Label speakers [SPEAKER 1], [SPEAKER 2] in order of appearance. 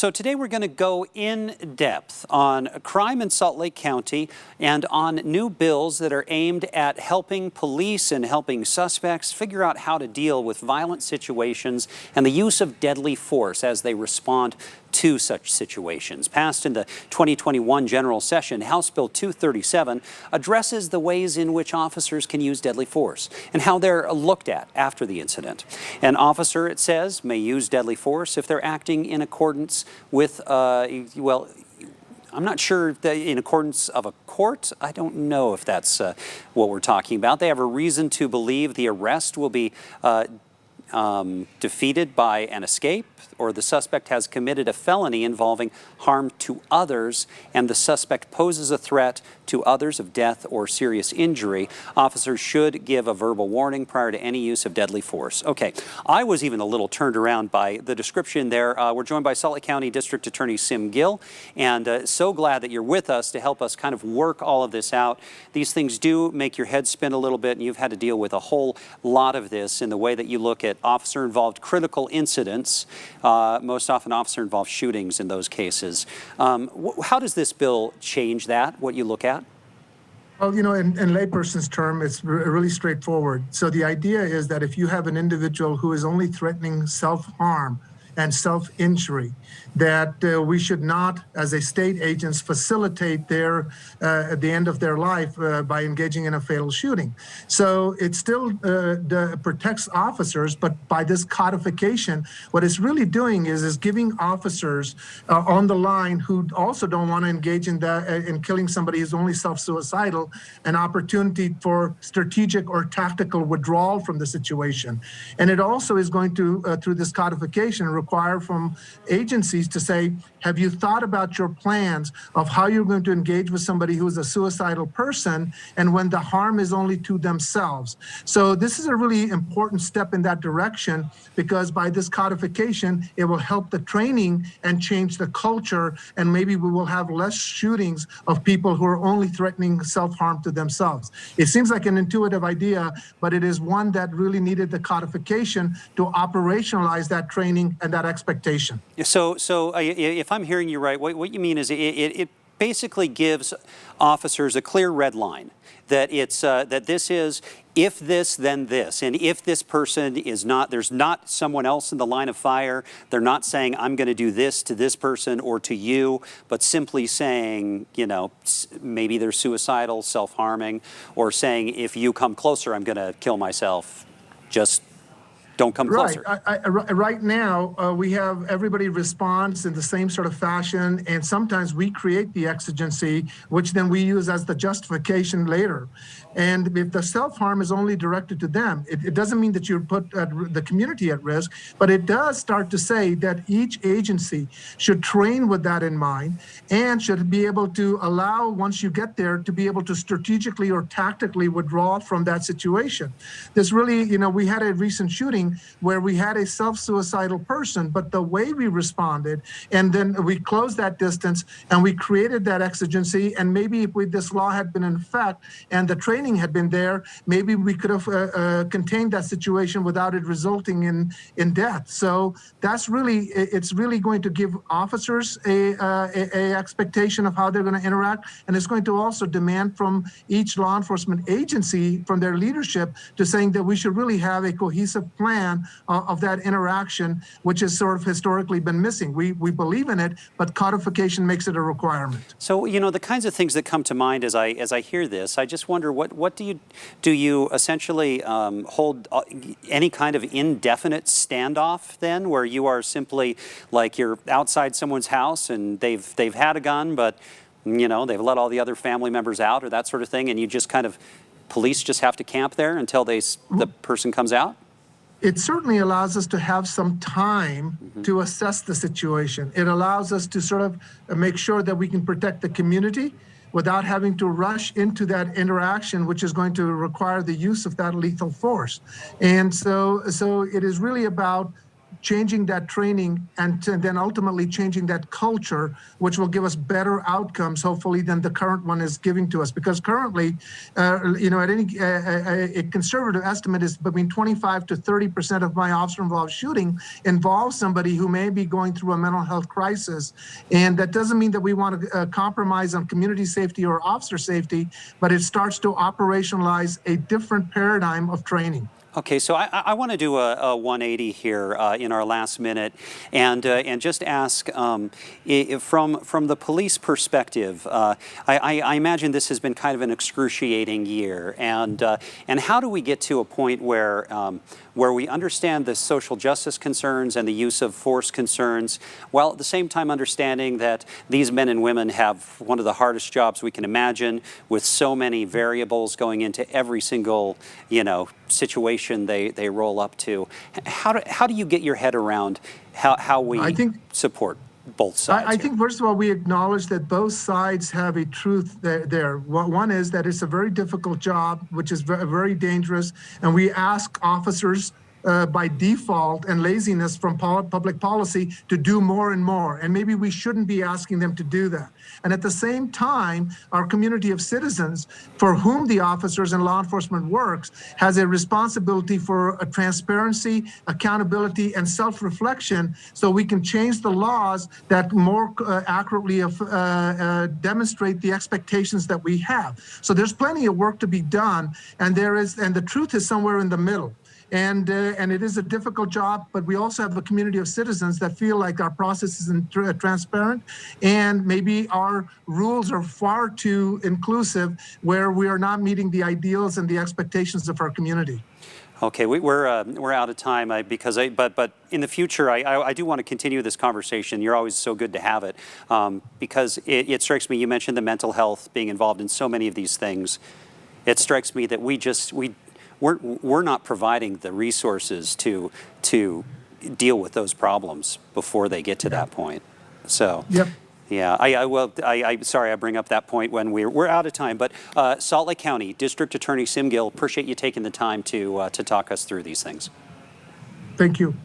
[SPEAKER 1] So today we're going to go in depth on crime in Salt Lake County and on new bills that are aimed at helping police and helping suspects figure out how to deal with violent situations and the use of deadly force as they respond to such situations. Passed in the 2021 general session, House Bill 237 addresses the ways in which officers can use deadly force and how they're looked at after the incident. An officer, it says, may use deadly force if they're acting in accordance with, well, I'm not sure that in accordance of a court. I don't know if that's what we're talking about. They have a reason to believe the arrest will be defeated by an escape, or the suspect has committed a felony involving harm to others, and the suspect poses a threat to others of death or serious injury. Officers should give a verbal warning prior to any use of deadly force. Okay, I was even a little turned around by the description there. We're joined by Salt Lake County District Attorney Gill, and so glad that you're with us to help us kind of work all of this out. These things do make your head spin a little bit, and you've had to deal with a whole lot of this in the way that you look at officer-involved critical incidents, most often officer-involved shootings in those cases. How does this bill change that, what you look at?
[SPEAKER 2] Well, you know, in layperson's term, it's really straightforward. So the idea is that if you have an individual who is only threatening self-harm and self-injury, that we should not, as a state agents, facilitate their at the end of their life by engaging in a fatal shooting. So it still protects officers, but by this codification, what it's really doing is giving officers on the line who also don't want to engage in that in killing somebody who's only self-suicidal an opportunity for strategic or tactical withdrawal from the situation. And it also is going to, through this codification, require from agencies to say, have you thought about your plans of how you're going to engage with somebody who is a suicidal person and when the harm is only to themselves? So this is a really important step in that direction, because by this codification, it will help the training and change the culture, and maybe we will have less shootings of people who are only threatening self-harm to themselves. It seems like an intuitive idea, but it is one that really needed the codification to operationalize that training and that expectation.
[SPEAKER 1] So if I'm hearing you right, what you mean is it basically gives officers a clear red line that it's that this is if this, then this. And if this person is not, there's not someone else in the line of fire, they're not saying, I'm going to do this to this person or to you, but simply saying, you know, maybe they're suicidal, self-harming, or saying, if you come closer, I'm going to kill myself. Just don't come closer.
[SPEAKER 2] Right now, we have everybody responds in the same sort of fashion, and sometimes we create the exigency, which then we use as the justification later. And if the self-harm is only directed to them, it doesn't mean that you put the community at risk, but it does start to say that each agency should train with that in mind and should be able to allow, once you get there, to be able to strategically or tactically withdraw from that situation. This really, you know, we had a recent shooting where we had a self-suicidal person, but the way we responded, and then we closed that distance and we created that exigency, and maybe if this law had been in effect and the training had been there, maybe we could have contained that situation without it resulting in death. So that's really, it's really going to give officers a expectation of how they're going to interact, and it's going to also demand from each law enforcement agency, from their leadership, to saying that we should really have a cohesive plan of that interaction, which has sort of historically been missing. We believe in it, but codification makes it a requirement.
[SPEAKER 1] So, you know, the kinds of things that come to mind as I hear this, I just wonder, what do you essentially hold any kind of indefinite standoff then, where you are simply like you're outside someone's house and they've had a gun, but you know they've let all the other family members out or that sort of thing, and you just kind of, police just have to camp there until the person comes out?
[SPEAKER 2] It certainly allows us to have some time to assess the situation. It allows us to sort of make sure that we can protect the community without having to rush into that interaction, which is going to require the use of that lethal force. And so it is really about changing that training and then ultimately changing that culture, which will give us better outcomes, hopefully, than the current one is giving to us. Because currently, at any a conservative estimate is between 25 to 30% of my officer-involved shooting involves somebody who may be going through a mental health crisis. And that doesn't mean that we want to compromise on community safety or officer safety, but it starts to operationalize a different paradigm of training.
[SPEAKER 1] Okay, so I want to do a 180 here in our last minute, and just ask from the police perspective. I imagine this has been kind of an excruciating year, and how do we get to a point where we understand the social justice concerns and the use of force concerns, while at the same time understanding that these men and women have one of the hardest jobs we can imagine, with so many variables going into every single situation they roll up to. How do you get your head around how we support both sides?
[SPEAKER 2] I think, first of all, we acknowledge that both sides have a truth there. One is that it's a very difficult job, which is very dangerous, and we ask officers by default and laziness from public policy to do more and more. And maybe we shouldn't be asking them to do that. And at the same time, our community of citizens for whom the officers and law enforcement works has a responsibility for a transparency, accountability, and self-reflection, so we can change the laws that more accurately demonstrate the expectations that we have. So there's plenty of work to be done, and the truth is somewhere in the middle. And it is a difficult job, but we also have a community of citizens that feel like our process isn't transparent, and maybe our rules are far too inclusive, where we are not meeting the ideals and the expectations of our community.
[SPEAKER 1] Okay, we're out of time but in the future I do want to continue this conversation. You're always so good to have it, because it strikes me, you mentioned the mental health being involved in so many of these things. It strikes me that we're not providing the resources to deal with those problems before they get to that point. So.
[SPEAKER 2] Yep.
[SPEAKER 1] Yeah, I'm sorry I bring up that point when we're out of time, but Salt Lake County District Attorney Gill, appreciate you taking the time to talk us through these things.
[SPEAKER 2] Thank you.